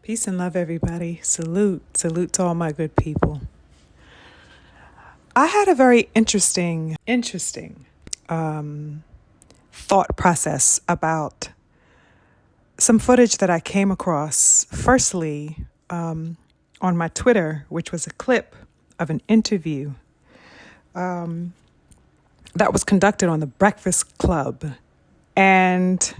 Peace and love, everybody. Salute to all my good people. I had a very interesting thought process about some footage that I came across. Firstly, on my Twitter, which was a clip of an interview that was conducted on the Breakfast Club, and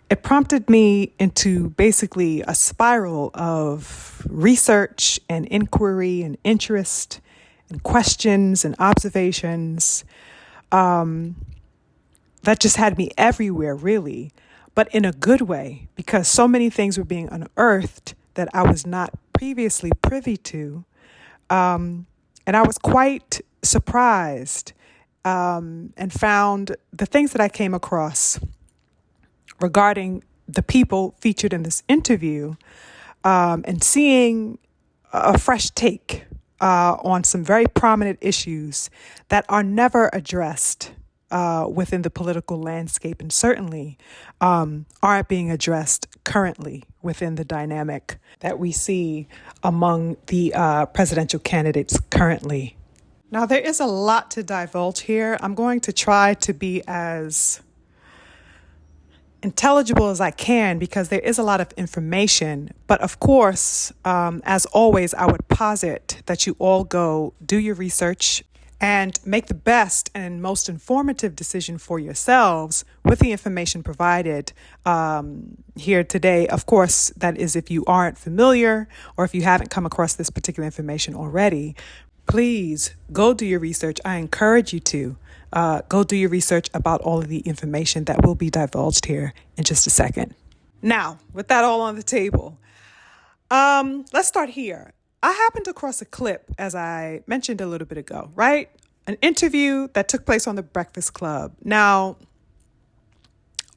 it prompted me into basically a spiral of research and inquiry and interest and questions and observations that just had me everywhere, really, but in a good way, because so many things were being unearthed that I was not previously privy to. And I was quite surprised and found the things that I came across regarding the people featured in this interview, and seeing a fresh take on some very prominent issues that are never addressed within the political landscape, and certainly aren't being addressed currently within the dynamic that we see among the presidential candidates currently. Now, there is a lot to divulge here. I'm going to try to be as intelligible as I can because there is a lot of information. But of course, as always, I would posit that you all go do your research and make the best and most informative decision for yourselves with the information provided here today. Of course, that is if you aren't familiar or if you haven't come across this particular information already. Please go do your research. I encourage you to. Go do your research about all of the information that will be divulged here in just a second. Now, with that all on the table, let's start here. I happened across a clip, as I mentioned a little bit ago, right? An interview that took place on the Breakfast Club. Now,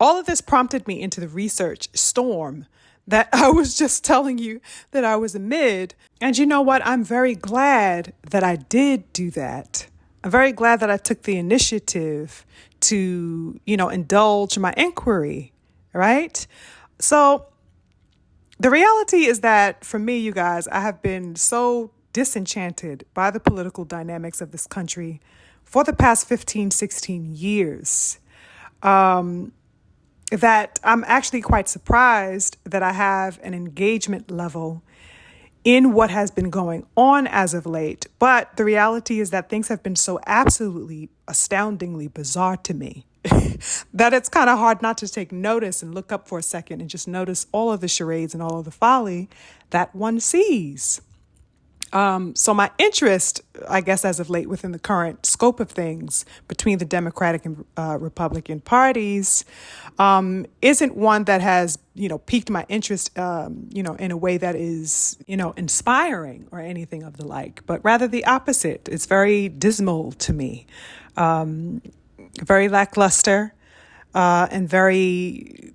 all of this prompted me into the research storm that I was just telling you that I was amid. And you know what? I'm very glad that I did do that. I'm very glad that I took the initiative to, indulge my inquiry, right? So the reality is that for me, you guys, I have been so disenchanted by the political dynamics of this country for the past 15, 16 years, that I'm actually quite surprised that I have an engagement level in what has been going on as of late. But the reality is that things have been so absolutely astoundingly bizarre to me that it's kind of hard not to take notice and look up for a second and just notice all of the charades and all of the folly that one sees. So my interest, I guess, as of late within the current scope of things between the Democratic and Republican parties isn't one that has, piqued my interest, in a way that is, inspiring or anything of the like, but rather the opposite. It's very dismal to me, very lackluster, and very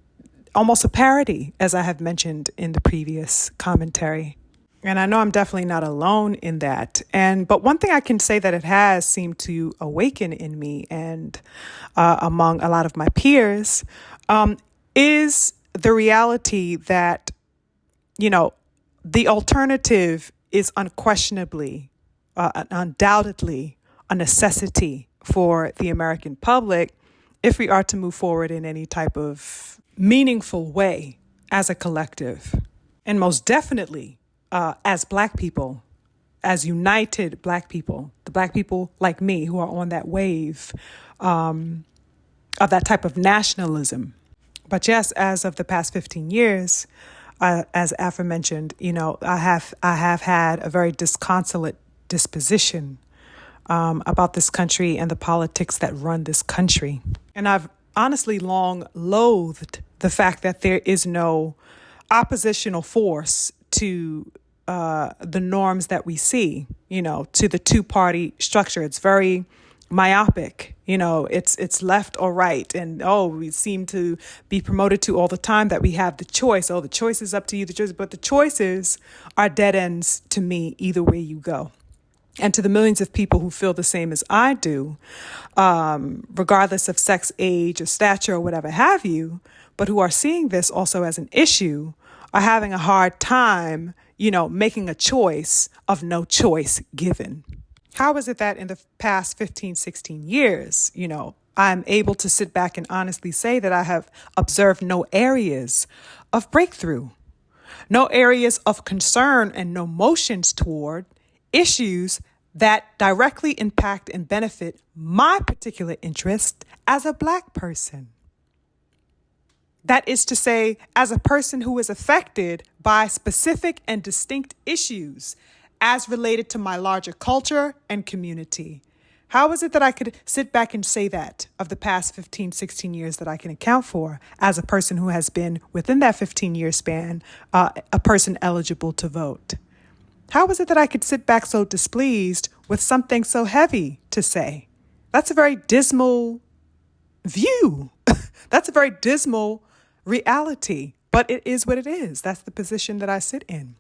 almost a parody, as I have mentioned in the previous commentary. And I know I'm definitely not alone in that. But one thing I can say that it has seemed to awaken in me and among a lot of my peers is the reality that, the alternative is unquestionably, undoubtedly a necessity for the American public if we are to move forward in any type of meaningful way as a collective. And most definitely, as Black people, as united Black people, the Black people like me who are on that wave of that type of nationalism. But yes, as of the past 15 years, as aforementioned, I have had a very disconsolate disposition about this country and the politics that run this country. And I've honestly long loathed the fact that there is no oppositional force to the norms that we see, to the two-party structure. It's very myopic, it's left or right. And, we seem to be promoted to all the time that we have the choice. The choice is up to you, but the choices are dead ends to me either way you go. And to the millions of people who feel the same as I do, regardless of sex, age, or stature, or whatever have you, but who are seeing this also as an issue, are having a hard time, making a choice of no choice given. How is it that in the past 15, 16 years, I'm able to sit back and honestly say that I have observed no areas of breakthrough, no areas of concern, and no motions toward issues that directly impact and benefit my particular interest as a Black person? That is to say, as a person who is affected by specific and distinct issues as related to my larger culture and community. How is it that I could sit back and say that of the past 15, 16 years that I can account for as a person who has been within that 15-year span, a person eligible to vote? How is it that I could sit back so displeased with something so heavy to say? That's a very dismal view. That's a very dismal reality, but it is what it is. That's the position that I sit in,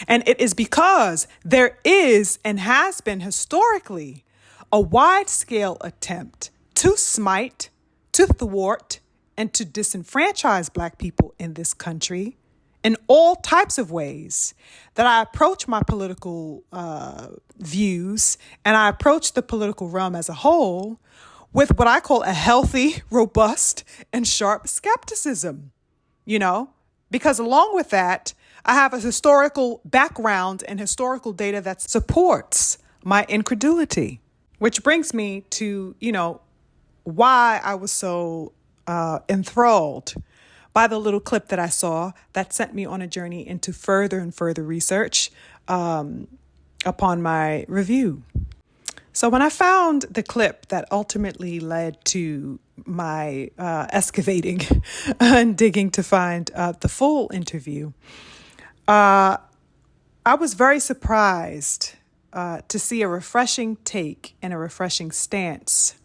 And it is because there is and has been historically a wide-scale attempt to smite, to thwart, and to disenfranchise Black people in this country in all types of ways that I approach my political views and I approach the political realm as a whole with what I call a healthy, robust, and sharp skepticism, because along with that, I have a historical background and historical data that supports my incredulity, which brings me to, why I was so enthralled by the little clip that I saw that sent me on a journey into further and further research upon my review. So when I found the clip that ultimately led to my excavating and digging to find the full interview, I was very surprised to see a refreshing take and a refreshing stance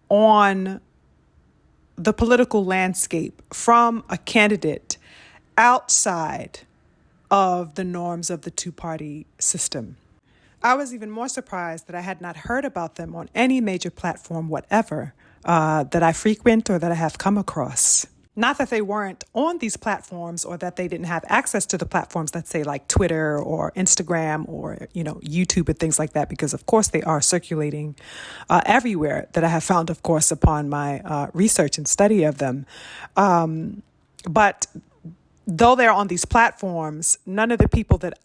on the political landscape from a candidate outside of the norms of the two-party system. I was even more surprised that I had not heard about them on any major platform whatever that I frequent or that I have come across. Not that they weren't on these platforms or that they didn't have access to the platforms, let's say like Twitter or Instagram or, YouTube and things like that, because of course they are circulating everywhere that I have found, of course, upon my research and study of them. But though they're on these platforms, none of the people that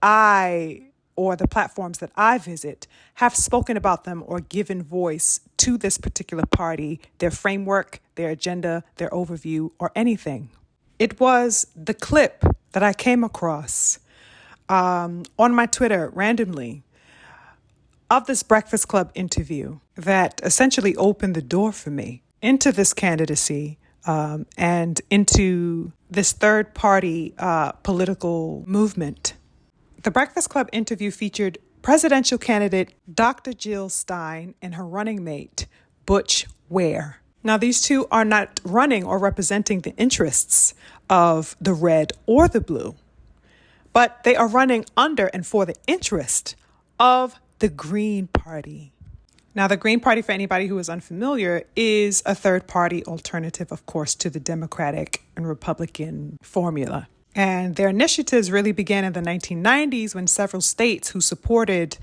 or the platforms that I visit have spoken about them or given voice to this particular party, their framework, their agenda, their overview, or anything. It was the clip that I came across on my Twitter randomly of this Breakfast Club interview that essentially opened the door for me into this candidacy and into this third party political movement. The Breakfast Club interview featured presidential candidate Dr. Jill Stein and her running mate, Butch Ware. Now, these two are not running or representing the interests of the red or the blue, but they are running under and for the interest of the Green Party. Now, the Green Party, for anybody who is unfamiliar, is a third-party alternative, of course, to the Democratic and Republican formula. And their initiatives really began in the 1990s when several states who supported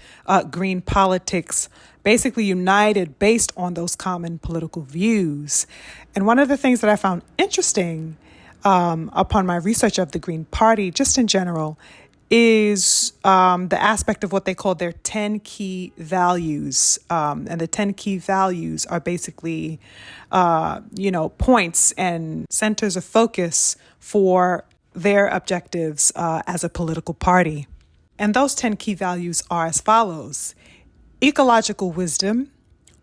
green politics basically united based on those common political views. And one of the things that I found interesting upon my research of the Green Party, just in general, is the aspect of what they call their 10 key values. And the 10 key values are basically, points and centers of focus for their objectives as a political party. And those 10 key values are as follows: ecological wisdom,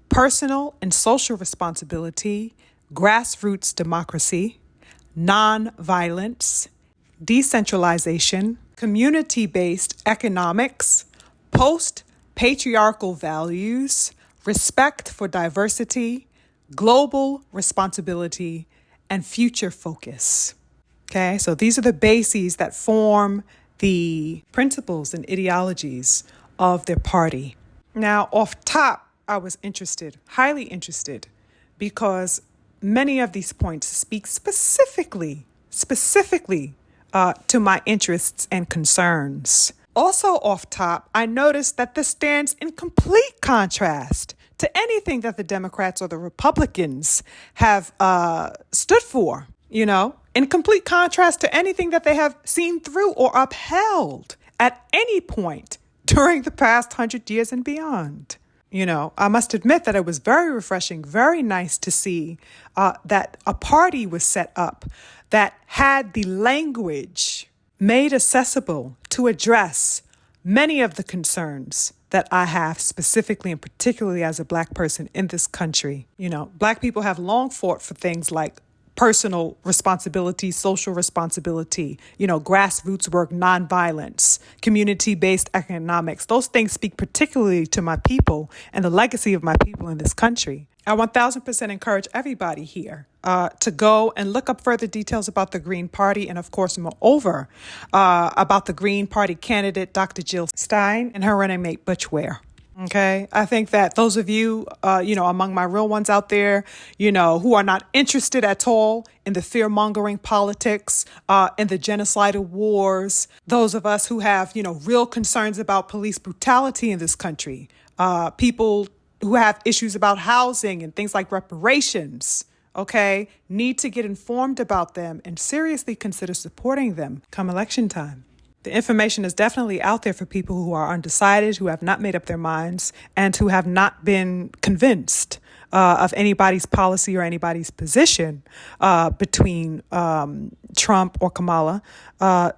personal and social responsibility, grassroots democracy, non-violence, decentralization, community-based economics, post-patriarchal values, respect for diversity, global responsibility, and future focus. Okay, so these are the bases that form the principles and ideologies of their party. Now, off top, I was interested, highly interested, because many of these points speak specifically to my interests and concerns. Also off top, I noticed that this stands in complete contrast to anything that the Democrats or the Republicans have stood for, in complete contrast to anything that they have seen through or upheld at any point during the past 100 years and beyond. I must admit that it was very refreshing, very nice to see that a party was set up that had the language made accessible to address many of the concerns that I have specifically and particularly as a Black person in this country. Black people have long fought for things like personal responsibility, social responsibility, grassroots work, nonviolence, community-based economics. Those things speak particularly to my people and the legacy of my people in this country. I 1000% encourage everybody here to go and look up further details about the Green Party and, of course, moreover, about the Green Party candidate, Dr. Jill Stein, and her running mate, Butch Ware. Okay, I think that those of you, among my real ones out there, who are not interested at all in the fear-mongering politics, in the genocidal wars, those of us who have, real concerns about police brutality in this country, people who have issues about housing and things like reparations, okay, need to get informed about them and seriously consider supporting them come election time. The information is definitely out there for people who are undecided, who have not made up their minds, and who have not been convinced of anybody's policy or anybody's position between Trump or Kamala.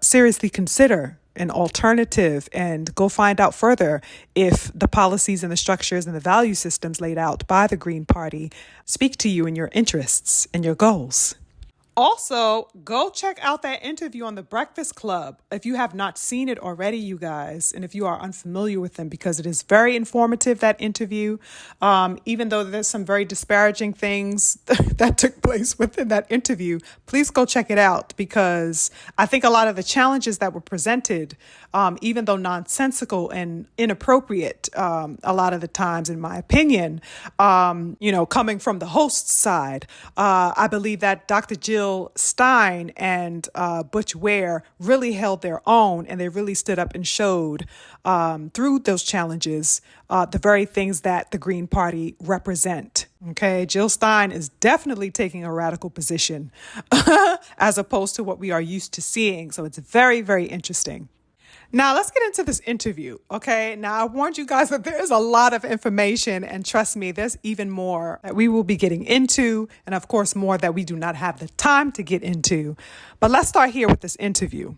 Seriously consider an alternative and go find out further if the policies and the structures and the value systems laid out by the Green Party speak to you and your interests and your goals. Also, go check out that interview on The Breakfast Club if you have not seen it already, you guys, and if you are unfamiliar with them, because it is very informative, that interview, even though there's some very disparaging things that took place within that interview. Please go check it out, because I think a lot of the challenges that were presented, even though nonsensical and inappropriate a lot of the times, in my opinion, coming from the host's side, I believe that Dr. Jill Stein and Butch Ware really held their own, and they really stood up and showed through those challenges the very things that the Green Party represent. Okay, Jill Stein is definitely taking a radical position as opposed to what we are used to seeing. So it's very, very interesting. Now, let's get into this interview, okay? Now, I warned you guys that there is a lot of information, and trust me, there's even more that we will be getting into, and of course, more that we do not have the time to get into. But let's start here with this interview.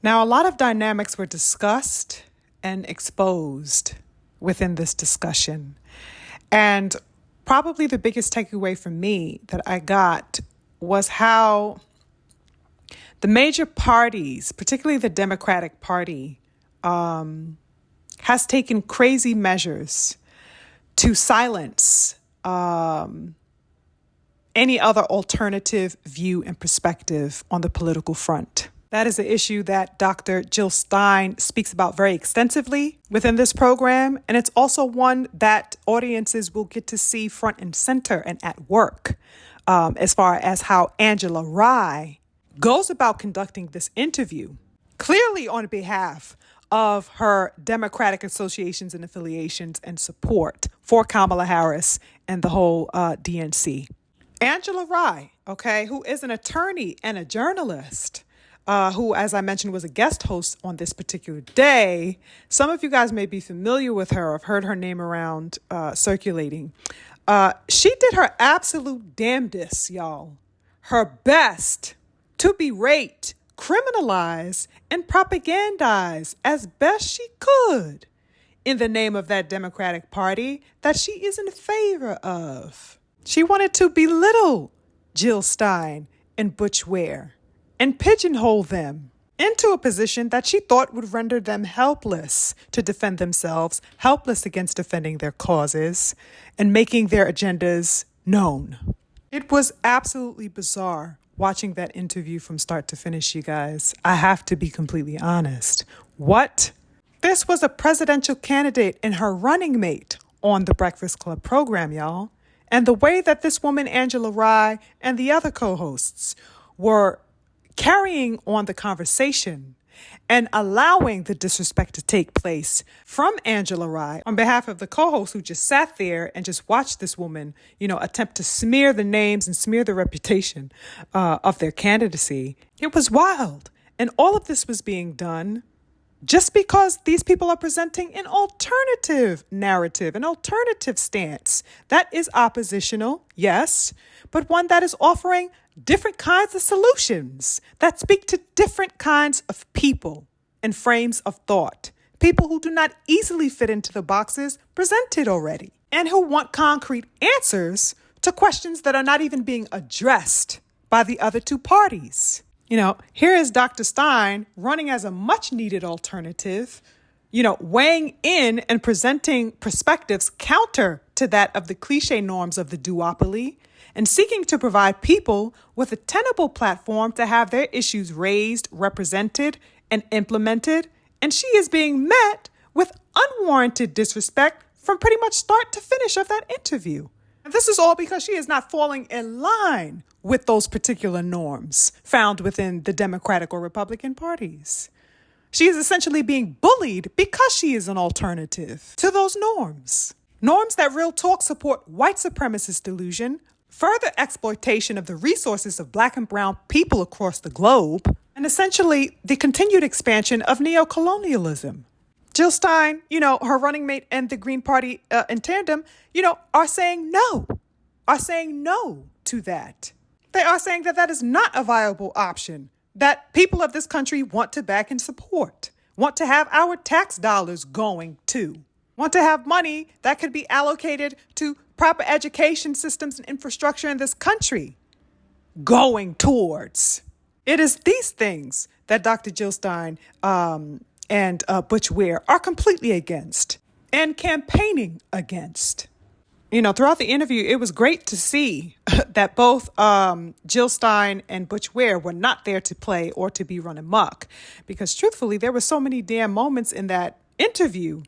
Now, a lot of dynamics were discussed and exposed within this discussion. And probably the biggest takeaway from me that I got was how the major parties, particularly the Democratic Party, has taken crazy measures to silence any other alternative view and perspective on the political front. That is an issue that Dr. Jill Stein speaks about very extensively within this program, and it's also one that audiences will get to see front and center and at work, as far as how Angela Rye goes about conducting this interview, clearly on behalf of her Democratic associations and affiliations and support for Kamala Harris and the whole DNC. Angela Rye, okay, who is an attorney and a journalist, who, as I mentioned, was a guest host on this particular day. Some of you guys may be familiar with her. I've heard her name around circulating. She did her absolute damnedest, y'all. Her best to berate, criminalize, and propagandize as best she could in the name of that Democratic Party that she is in favor of. She wanted to belittle Jill Stein and Butch Ware and pigeonhole them into a position that she thought would render them helpless to defend themselves, helpless against defending their causes, and making their agendas known. It was absolutely bizarre watching that interview from start to finish, you guys. I have to be completely honest. What? This was a presidential candidate and her running mate on the Breakfast Club program, y'all. And the way that this woman, Angela Rye, and the other co-hosts were carrying on the conversation and allowing the disrespect to take place from Angela Rye on behalf of the co-host who just sat there and just watched this woman, attempt to smear the names and smear the reputation of their candidacy. It was wild. And all of this was being done just because these people are presenting an alternative narrative, an alternative stance that is oppositional, yes, but one that is offering different kinds of solutions that speak to different kinds of people and frames of thought. People who do not easily fit into the boxes presented already and who want concrete answers to questions that are not even being addressed by the other two parties. Here is Dr. Stein running as a much needed alternative, weighing in and presenting perspectives counter to that of the cliche norms of the duopoly and seeking to provide people with a tenable platform to have their issues raised, represented, and implemented. And she is being met with unwarranted disrespect from pretty much start to finish of that interview. And this is all because she is not falling in line with those particular norms found within the Democratic or Republican parties. She is essentially being bullied because she is an alternative to those norms. Norms that real talk support white supremacist delusion, further exploitation of the resources of Black and brown people across the globe, and essentially the continued expansion of neocolonialism. Jill Stein, her running mate and the Green Party in tandem, are saying no to that. They are saying that is not a viable option, that people of this country want to back and support, want to have our tax dollars going to, want to have money that could be allocated to proper education systems and infrastructure in this country going towards. It is these things that Dr. Jill Stein and Butch Ware are completely against and campaigning against. Throughout the interview, it was great to see that both Jill Stein and Butch Ware were not there to play or to be run amok, because truthfully, there were so many damn moments in that interview,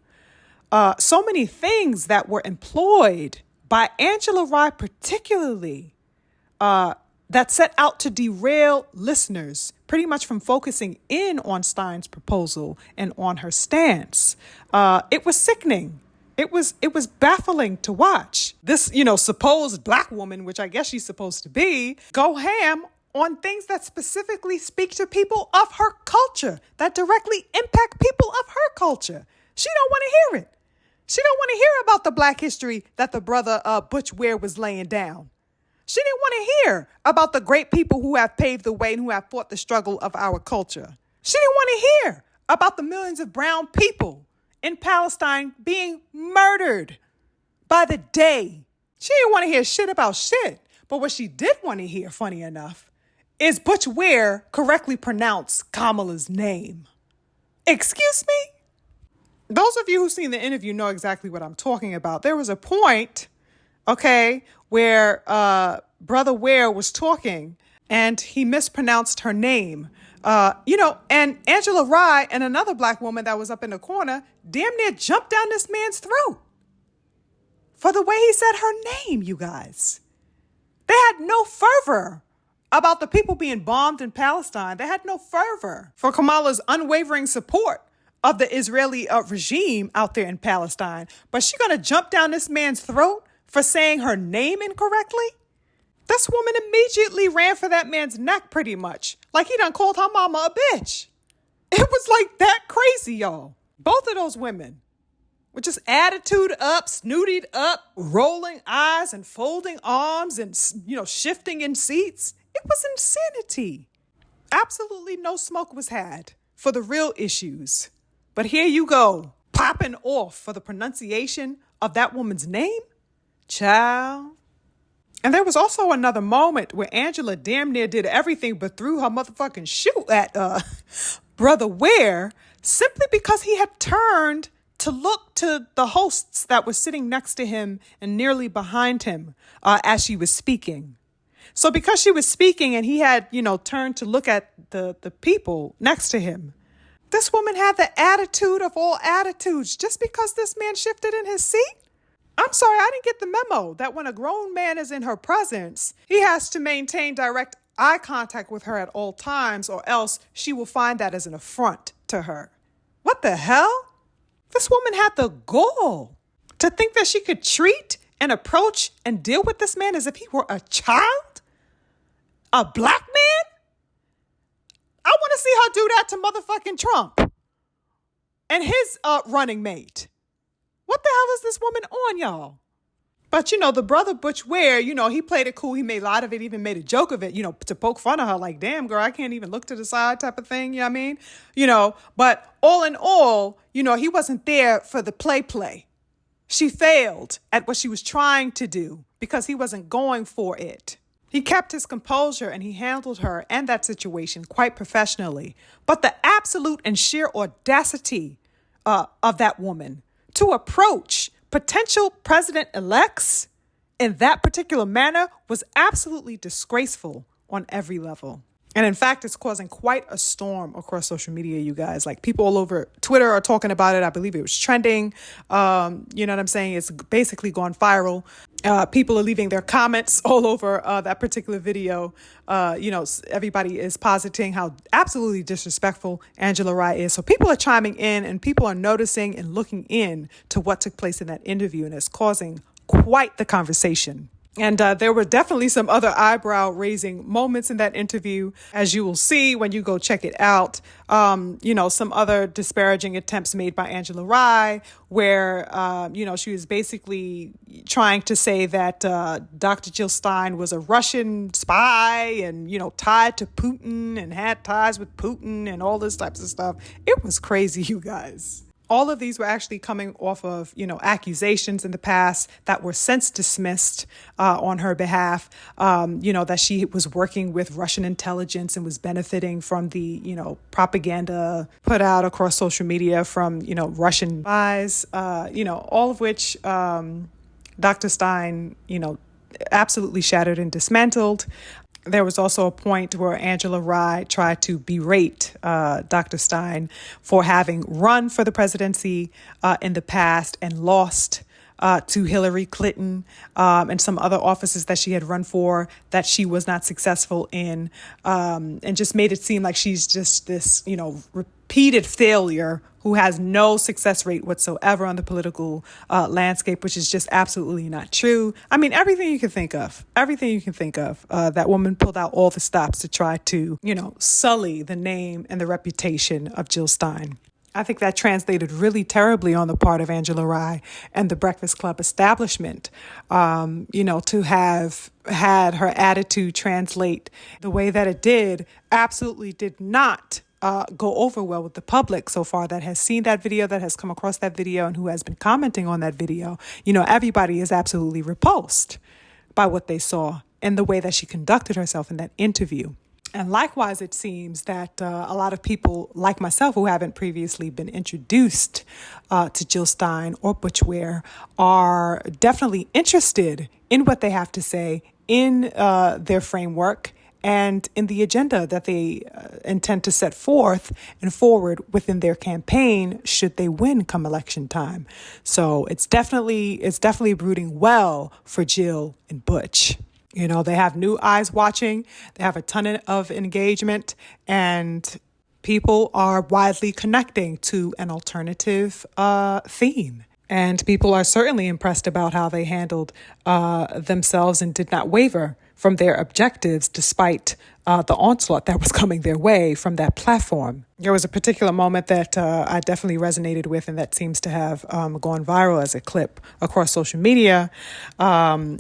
so many things that were employed by Angela Rye particularly, that set out to derail listeners pretty much from focusing in on Stein's proposal and on her stance. It was sickening. It was baffling to watch this, supposed Black woman, which I guess she's supposed to be, go ham on things that specifically speak to people of her culture, that directly impact people of her culture. She don't want to hear it. She don't want to hear about the Black history that the brother Butch Ware was laying down. She didn't want to hear about the great people who have paved the way and who have fought the struggle of our culture. She didn't want to hear about the millions of brown people in Palestine being murdered by the day. She didn't want to hear shit about shit. But what she did want to hear, funny enough, is Butch Ware correctly pronounce Kamala's name. Excuse me? Those of you who've seen the interview know exactly what I'm talking about. There was a point, where Brother Ware was talking and he mispronounced her name. And Angela Rye and another Black woman that was up in the corner damn near jumped down this man's throat for the way he said her name, you guys. They had no fervor about the people being bombed in Palestine. They had no fervor for Kamala's unwavering support of the Israeli regime out there in Palestine. But she gonna jump down this man's throat for saying her name incorrectly? This woman immediately ran for that man's neck pretty much, like he done called her mama a bitch. It was like that crazy, y'all. Both of those women with just attitude up, snootied up, rolling eyes and folding arms and, shifting in seats. It was insanity. Absolutely no smoke was had for the real issues. But here you go, popping off for the pronunciation of that woman's name? Child. And there was also another moment where Angela damn near did everything but threw her motherfucking shoe at Brother Ware simply because he had turned to look to the hosts that were sitting next to him and nearly behind him as she was speaking. So because she was speaking and he had, turned to look at the people next to him, this woman had the attitude of all attitudes just because this man shifted in his seat. I'm sorry, I didn't get the memo that when a grown man is in her presence, he has to maintain direct eye contact with her at all times, or else she will find that as an affront to her. What the hell? This woman had the gall to think that she could treat and approach and deal with this man as if he were a child? A black man? I want to see her do that to motherfucking Trump and his running mate. What the hell is this woman on, y'all? But, the brother Butch Ware, he played it cool. He made a lot of it, even made a joke of it, to poke fun of her like, damn, girl, I can't even look to the side type of thing. You know what I mean? But all in all, he wasn't there for the play. She failed at what she was trying to do because he wasn't going for it. He kept his composure and he handled her and that situation quite professionally. But the absolute and sheer audacity of that woman to approach potential president-elects in that particular manner was absolutely disgraceful on every level. And in fact, it's causing quite a storm across social media, you guys. Like, people all over Twitter are talking about it. I believe it was trending. You know what I'm saying? It's basically gone viral. People are leaving their comments all over that particular video. Everybody is positing how absolutely disrespectful Angela Rye is. So people are chiming in and people are noticing and looking in to what took place in that interview. And it's causing quite the conversation. And there were definitely some other eyebrow-raising moments in that interview, as you will see when you go check it out. Some other disparaging attempts made by Angela Rye, where, she was basically trying to say that Dr. Jill Stein was a Russian spy and, tied to Putin and had ties with Putin and all this types of stuff. It was crazy, you guys. All of these were actually coming off of, accusations in the past that were since dismissed on her behalf, that she was working with Russian intelligence and was benefiting from the, propaganda put out across social media from, Russian spies, all of which Dr. Stein, absolutely shattered and dismantled. There was also a point where Angela Rye tried to berate Dr. Stein for having run for the presidency in the past and lost to Hillary Clinton and some other offices that she had run for that she was not successful in, and just made it seem like she's just this, repeated failure who has no success rate whatsoever on the political landscape, which is just absolutely not true. I mean, everything you can think of, that woman pulled out all the stops to try to, sully the name and the reputation of Jill Stein. I think that translated really terribly on the part of Angela Rye and the Breakfast Club establishment, to have had her attitude translate the way that it did absolutely did not go over well with the public so far that has seen that video, that has come across that video, and who has been commenting on that video. Everybody is absolutely repulsed by what they saw and the way that she conducted herself in that interview. And likewise, it seems that a lot of people like myself who haven't previously been introduced to Jill Stein or Butch Ware are definitely interested in what they have to say in their framework and in the agenda that they intend to set forth and forward within their campaign should they win come election time. So it's definitely brooding well for Jill and Butch. They have new eyes watching, they have a ton of engagement, and people are widely connecting to an alternative theme. And people are certainly impressed about how they handled themselves and did not waver from their objectives despite the onslaught that was coming their way from that platform. There was a particular moment that I definitely resonated with, and that seems to have gone viral as a clip across social media,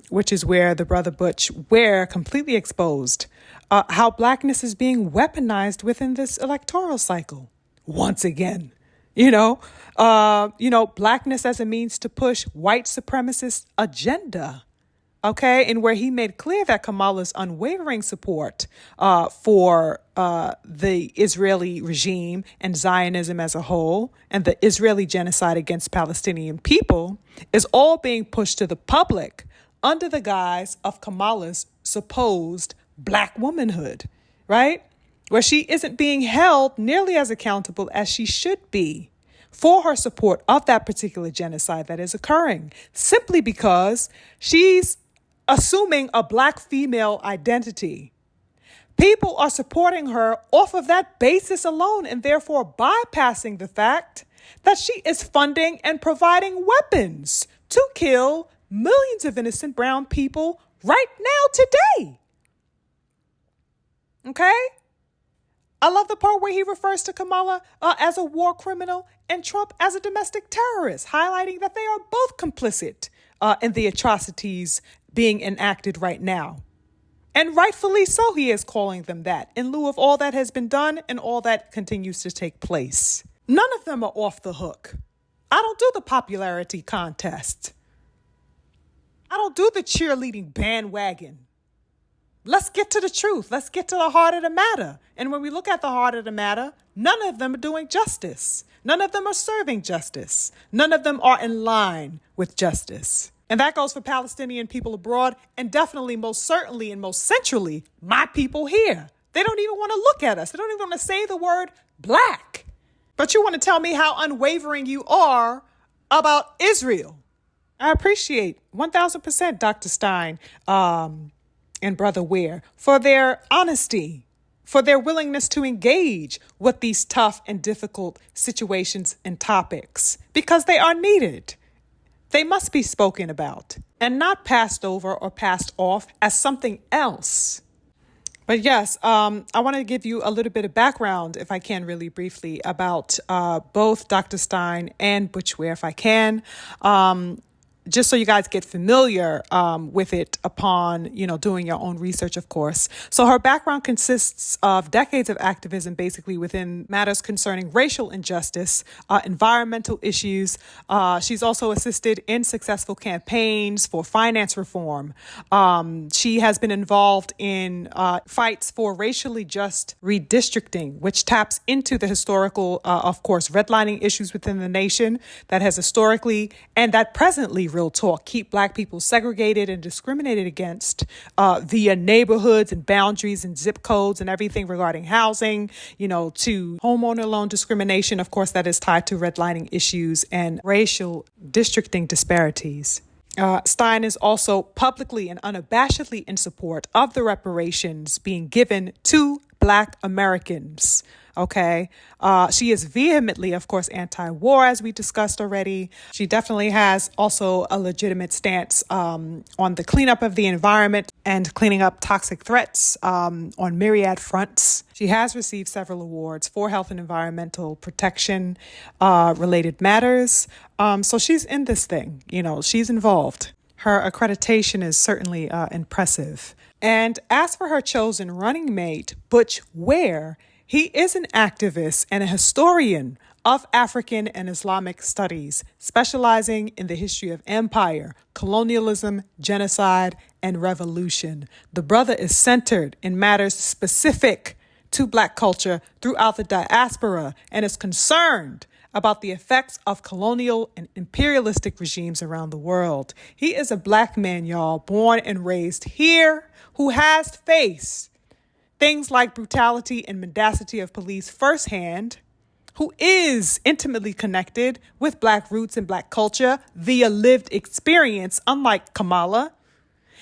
which is where the brother Butch Ware completely exposed how blackness is being weaponized within this electoral cycle. Once again, blackness as a means to push white supremacist agenda. Okay, and where he made clear that Kamala's unwavering support for the Israeli regime and Zionism as a whole and the Israeli genocide against Palestinian people is all being pushed to the public under the guise of Kamala's supposed black womanhood, right? Where she isn't being held nearly as accountable as she should be for her support of that particular genocide that is occurring, simply because she's assuming a black female identity, People are supporting her off of that basis alone and therefore bypassing the fact that she is funding and providing weapons to kill millions of innocent brown people right now today. Okay? I love the part where he refers to Kamala as a war criminal and Trump as a domestic terrorist, highlighting that they are both complicit in the atrocities being enacted right now. And rightfully so, he is calling them that in lieu of all that has been done and all that continues to take place. None of them are off the hook. I don't do the popularity contest. I don't do the cheerleading bandwagon. Let's get to the truth. Let's get to the heart of the matter. And when we look at the heart of the matter, none of them are doing justice. None of them are serving justice. None of them are in line with justice. And that goes for Palestinian people abroad and definitely, most certainly, and most centrally, my people here. They don't even want to look at us. They don't even want to say the word black. But you want to tell me how unwavering you are about Israel. I appreciate 1,000% Dr. Stein and Brother Ware for their honesty, for their willingness to engage with these tough and difficult situations and topics, because they are needed. They must be spoken about and not passed over or passed off as something else. But yes, I want to give you a little bit of background, if I can, really briefly, about both Dr. Stein and Butch Ware, if I can. Just so you guys get familiar with it upon, doing your own research, of course. So her background consists of decades of activism, basically within matters concerning racial injustice, environmental issues. She's also assisted in successful campaigns for finance reform. She has been involved in fights for racially just redistricting, which taps into the historical, of course, redlining issues within the nation that has historically and that presently, real talk, keep Black people segregated and discriminated against via neighborhoods and boundaries and zip codes and everything regarding housing, to homeowner loan discrimination, of course, that is tied to redlining issues and racial districting disparities. Stein is also publicly and unabashedly in support of the reparations being given to Black Americans. Okay. She is vehemently, of course, anti-war, as we discussed already. She definitely has also a legitimate stance on the cleanup of the environment and cleaning up toxic threats on myriad fronts. She has received several awards for health and environmental protection related matters. So she's in this thing, she's involved. Her accreditation is certainly impressive. And as for her chosen running mate, Butch Ware, he is an activist and a historian of African and Islamic studies, specializing in the history of empire, colonialism, genocide, and revolution. The brother is centered in matters specific to Black culture throughout the diaspora and is concerned about the effects of colonial and imperialistic regimes around the world. He is a Black man, y'all, born and raised here, who has faced things like brutality and mendacity of police firsthand, who is intimately connected with Black roots and Black culture via lived experience, unlike Kamala.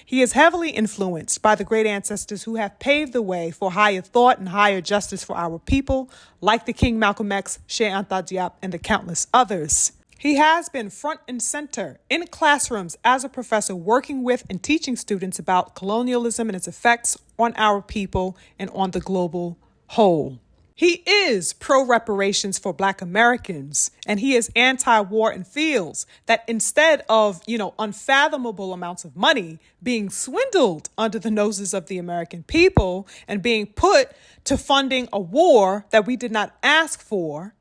He is heavily influenced by the great ancestors who have paved the way for higher thought and higher justice for our people, like the King Malcolm X, Cheikh Anta Diop, and the countless others. He has been front and center in classrooms as a professor, working with and teaching students about colonialism and its effects on our people and on the global whole. He is pro-reparations for Black Americans, and he is anti-war and feels that instead of, unfathomable amounts of money being swindled under the noses of the American people and being put to funding a war that we did not ask for,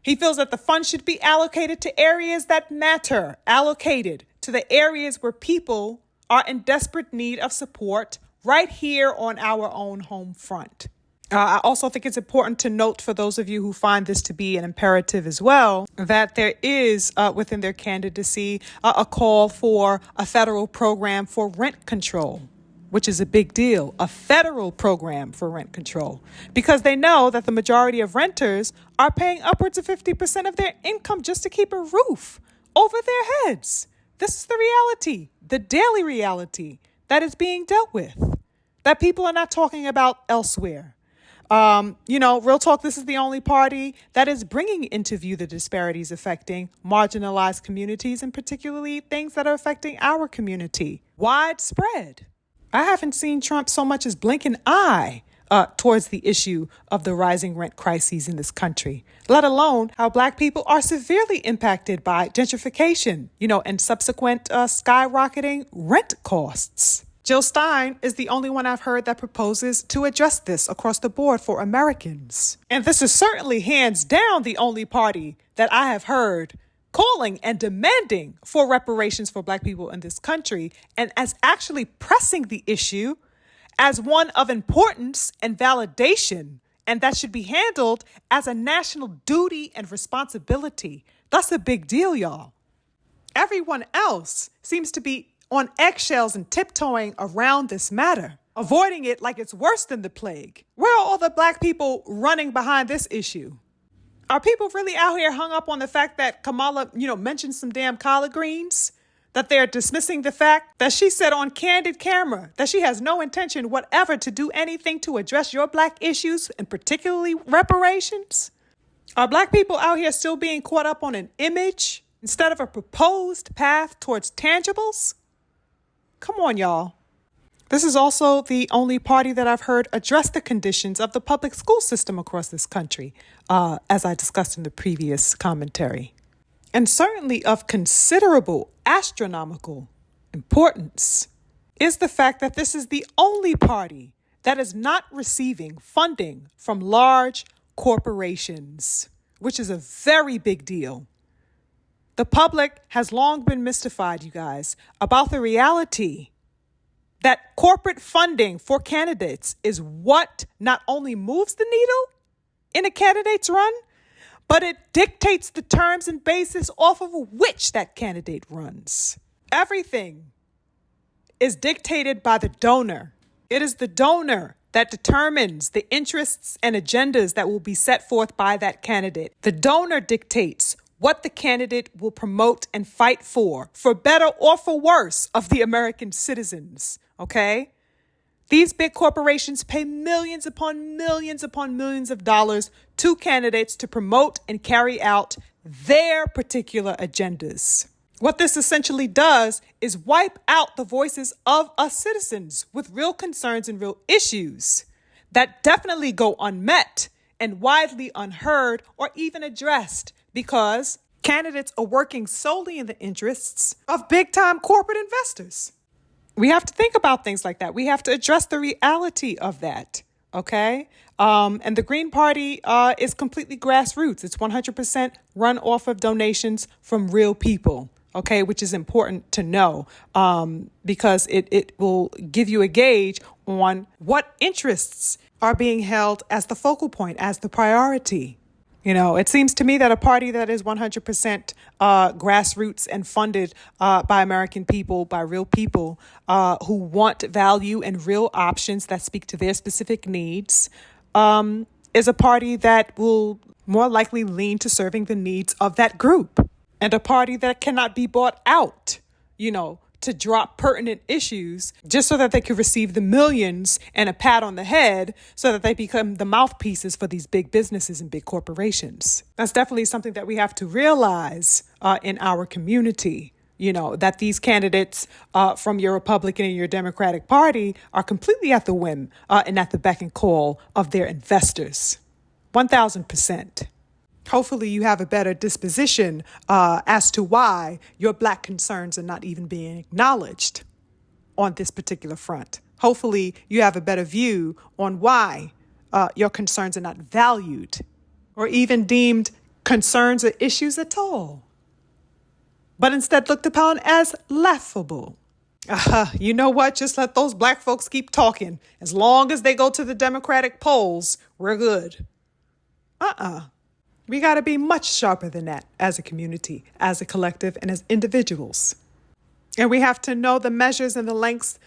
he feels that the funds should be allocated to areas that matter, allocated to the areas where people are in desperate need of support right here on our own home front. I also think it's important to note, for those of you who find this to be an imperative as well, that there is within their candidacy a call for a federal program for rent control, which is a big deal, a federal program for rent control, because they know that the majority of renters are paying upwards of 50% of their income just to keep a roof over their heads. This is the reality, the daily reality that is being dealt with. that people are not talking about elsewhere. Real talk, this is the only party that is bringing into view the disparities affecting marginalized communities, and particularly things that are affecting our community. Widespread. I haven't seen Trump so much as blink an eye towards the issue of the rising rent crises in this country, let alone how Black people are severely impacted by gentrification, and subsequent skyrocketing rent costs. Jill Stein is the only one I've heard that proposes to address this across the board for Americans. And this is certainly hands down the only party that I have heard calling and demanding for reparations for Black people in this country, and as actually pressing the issue as one of importance and validation, and that should be handled as a national duty and responsibility. That's a big deal, y'all. Everyone else seems to be on eggshells and tiptoeing around this matter, avoiding it like it's worse than the plague. Where are all the Black people running behind this issue? Are people really out here hung up on the fact that Kamala, mentioned some damn collard greens? That they're dismissing the fact that she said on candid camera that she has no intention whatever to do anything to address your Black issues, and particularly reparations? Are Black people out here still being caught up on an image instead of a proposed path towards tangibles? Come on, y'all. This is also the only party that I've heard address the conditions of the public school system across this country, as I discussed in the previous commentary. And certainly of considerable astronomical importance is the fact that this is the only party that is not receiving funding from large corporations, which is a very big deal. The public has long been mystified, you guys, about the reality that corporate funding for candidates is what not only moves the needle in a candidate's run, but it dictates the terms and basis off of which that candidate runs. Everything is dictated by the donor. It is the donor that determines the interests and agendas that will be set forth by that candidate. The donor dictates what the candidate will promote and fight for better or for worse, of the American citizens, okay? These big corporations pay millions upon millions upon millions of dollars to candidates to promote and carry out their particular agendas. What this essentially does is wipe out the voices of us citizens with real concerns and real issues that definitely go unmet and widely unheard or even addressed, because candidates are working solely in the interests of big-time corporate investors. We have to think about things like that. We have to address the reality of that, okay? And the Green Party is completely grassroots. It's 100% run off of donations from real people, okay? Which is important to know because it will give you a gauge on what interests are being held as the focal point, as the priority. It seems to me that a party that is 100% grassroots and funded by American people, by real people who want value and real options that speak to their specific needs, is a party that will more likely lean to serving the needs of that group, and a party that cannot be bought out, to drop pertinent issues just so that they could receive the millions and a pat on the head so that they become the mouthpieces for these big businesses and big corporations. That's definitely something that we have to realize in our community, that these candidates from your Republican and your Democratic Party are completely at the whim and at the beck and call of their investors. 1,000%. Hopefully you have a better disposition as to why your Black concerns are not even being acknowledged on this particular front. Hopefully you have a better view on why your concerns are not valued or even deemed concerns or issues at all, but instead looked upon as laughable. You know what? Just let those Black folks keep talking. As long as they go to the Democratic polls, we're good. We got to be much sharper than that as a community, as a collective, and as individuals. And we have to know the measures and the lengths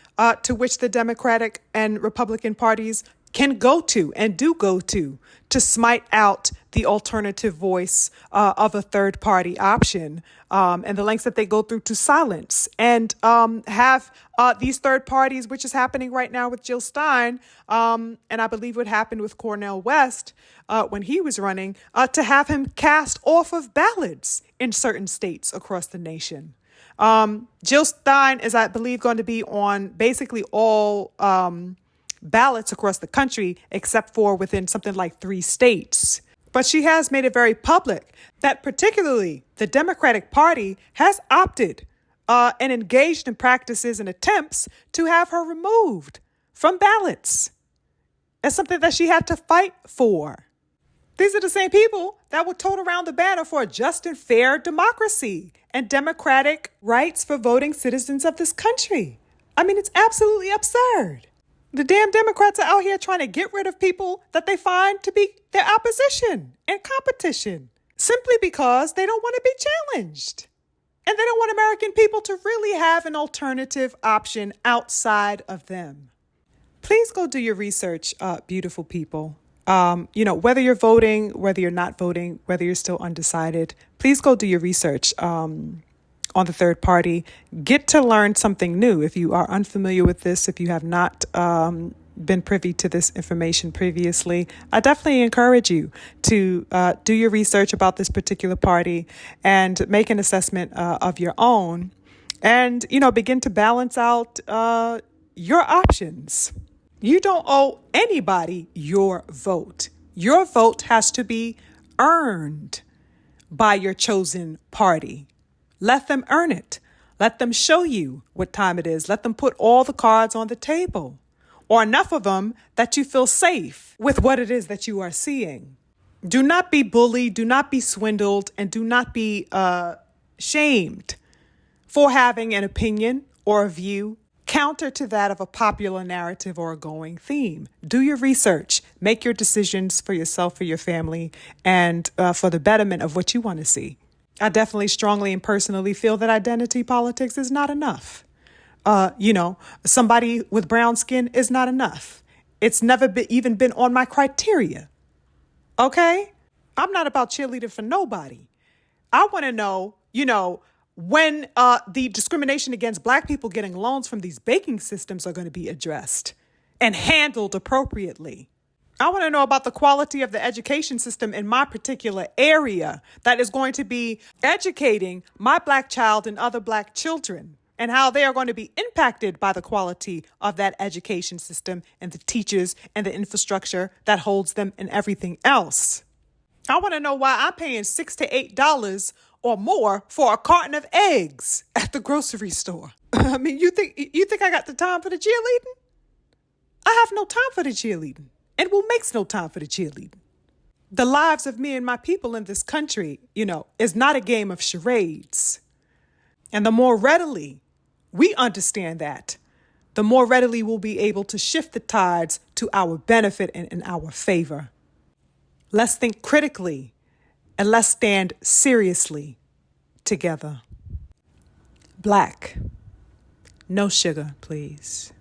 to which the Democratic and Republican parties can go to and do go to smite out the alternative voice of a third party option, and the lengths that they go through to silence and have these third parties, which is happening right now with Jill Stein, and I believe what happened with Cornel West when he was running, to have him cast off of ballots in certain states across the nation. Jill Stein is, I believe, going to be on basically all ballots across the country, except for within something like 3 states. But she has made it very public that particularly the Democratic Party has opted and engaged in practices and attempts to have her removed from ballots. It's something that she had to fight for. These are the same people that would tote around the banner for a just and fair democracy and democratic rights for voting citizens of this country. I mean, it's absolutely absurd. The damn Democrats are out here trying to get rid of people that they find to be their opposition and competition simply because they don't want to be challenged. And they don't want American people to really have an alternative option outside of them. Please go do your research, beautiful people. Whether you're voting, whether you're not voting, whether you're still undecided, please go do your research on the third party. Get to learn something new. If you are unfamiliar with this, if you have not been privy to this information previously, I definitely encourage you to do your research about this particular party and make an assessment of your own and, begin to balance out your options. You don't owe anybody your vote. Your vote has to be earned by your chosen party. Let them earn it. Let them show you what time it is. Let them put all the cards on the table, or enough of them that you feel safe with what it is that you are seeing. Do not be bullied. Do not be swindled, and do not be shamed for having an opinion or a view counter to that of a popular narrative or a going theme. Do your research. Make your decisions for yourself, for your family, and for the betterment of what you want to see. I definitely strongly and personally feel that identity politics is not enough. Somebody with brown skin is not enough. It's never even been on my criteria. Okay? I'm not about cheerleading for nobody. I want to know, when the discrimination against Black people getting loans from these banking systems are going to be addressed and handled appropriately. I want to know about the quality of the education system in my particular area that is going to be educating my Black child and other Black children, and how they are going to be impacted by the quality of that education system and the teachers and the infrastructure that holds them and everything else. I want to know why I'm paying $6 to $8 or more for a carton of eggs at the grocery store. I mean, you think I got the time for the cheerleading? I have no time for the cheerleading. And will makes no time for the cheerleading. The lives of me and my people in this country, is not a game of charades. And the more readily we understand that, the more readily we'll be able to shift the tides to our benefit and in our favor. Let's think critically and let's stand seriously together. Black, no sugar, please.